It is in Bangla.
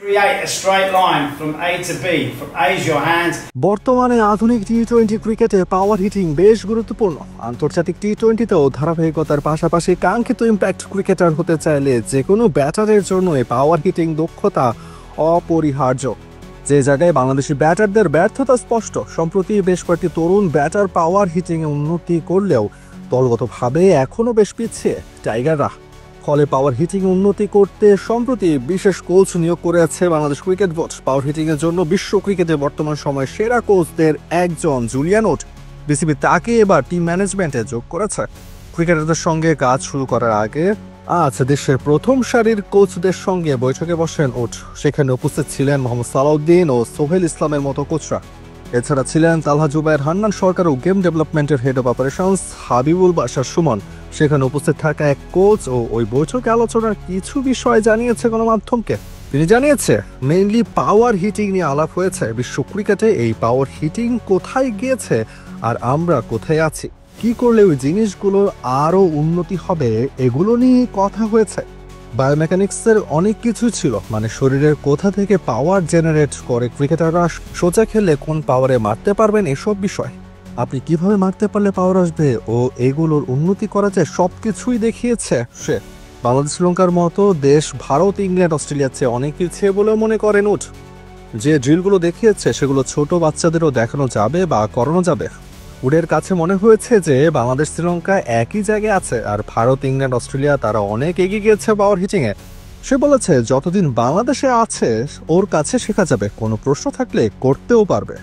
Create a straight line from A to B. From A is your hand. বর্তমানে আধুনিক টি-20 ক্রিকেটে পাওয়ার হিটিং বেশ গুরুত্বপূর্ণ। আন্তর্জাতিক টি-20তেও ধারাবাহিকতার পাশাপাশি কাঙ্ক্ষিত ইম্প্যাক্ট ক্রিকেটার হতে চাইলে যে কোনো ব্যাটারের জন্য এই পাওয়ার হিটিং দক্ষতা অপরিহার্য। যে জায়গায় বাংলাদেশি ব্যাটারদের ব্যর্থতা স্পষ্ট। সম্প্রতি বেশ কয়েকটি তরুণ ব্যাটার পাওয়ার হিটিংয়ে উন্নতি করলেও দলগতভাবে এখনও বেশ পিছিয়ে টাইগাররা। ফলে পাওয়ার হিটিং উন্নতি করতে সম্প্রতি বিশেষ কোচ নিয়োগ করেছে বাংলাদেশ ক্রিকেট বোর্ড। পাওয়ার হিটিং এর জন্য বিশ্ব ক্রিকেটে বর্তমান সময়ে সেরা কোচদের একজন জুলিয়ান উড। বিসিবি তাকে এবার টিম ম্যানেজমেন্টে যোগ করেছে। ক্রিকেটারদের সঙ্গে কাজ শুরু করার আগে আজ দেশের প্রথম সারির কোচদের সঙ্গে বৈঠকে বসেন উড। সেখানে উপস্থিত ছিলেন মোহাম্মদ সালাউদ্দিন ও সোহেল ইসলামের মতো কোচরা। এছাড়া ছিলেন তালহা জুবায়ের, হান্নান সরকার ও গেম ডেভেলপমেন্টের head of operations Habibul Bashar Suman. সেখানে উপস্থিত থাকা এক কোচ ও ওই বৈঠকে আলোচনার কিছু বিষয় জানিয়েছে গণমাধ্যমকে। তিনি জানিয়েছে মেইনলি পাওয়ার হিটিং নিয়ে আলাপ হয়েছে। বিশ্ব ক্রিকেটে এই পাওয়ার হিটিং কোথায় গিয়েছে আর আমরা কোথায় আছি, কি করলে ওই জিনিসগুলো আরও উন্নতি হবে, এগুলো নিয়ে কথা হয়েছে। বায়োমেকানিক্সের অনেক কিছু ছিল, মানে শরীরের কোথা থেকে পাওয়ার জেনারেট করে ক্রিকেটাররা সোজা খেললে কোন পাওয়ারে মারতে পারবেন, এসব বিষয় আপনি কিভাবে মারতে পারলে পাওয়ার আসবে ও এগুলোর উন্নতি করা যায় সবকিছুই দেখিয়েছে সে। বাংলাদেশ শ্রীলঙ্কার মতো দেশ ভারত, ইংল্যান্ড, অস্ট্রেলিয়ার চেয়ে অনেক পিছিয়ে বলে মনে করেন উড। যে ড্রিলগুলো দেখিয়েছে সেগুলো ছোট বাচ্চাদেরও দেখানো যাবে বা করানো যাবে। উডের কাছে মনে হয়েছে যে বাংলাদেশ শ্রীলঙ্কা একই জায়গায় আছে আর ভারত, ইংল্যান্ড, অস্ট্রেলিয়া তারা অনেক এগিয়ে গিয়েছে পাওয়ার হিটিংয়ে। সে বলেছে যতদিন বাংলাদেশে আছে ওর কাছে শেখা যাবে, কোনো প্রশ্ন থাকলে করতেও পারবে।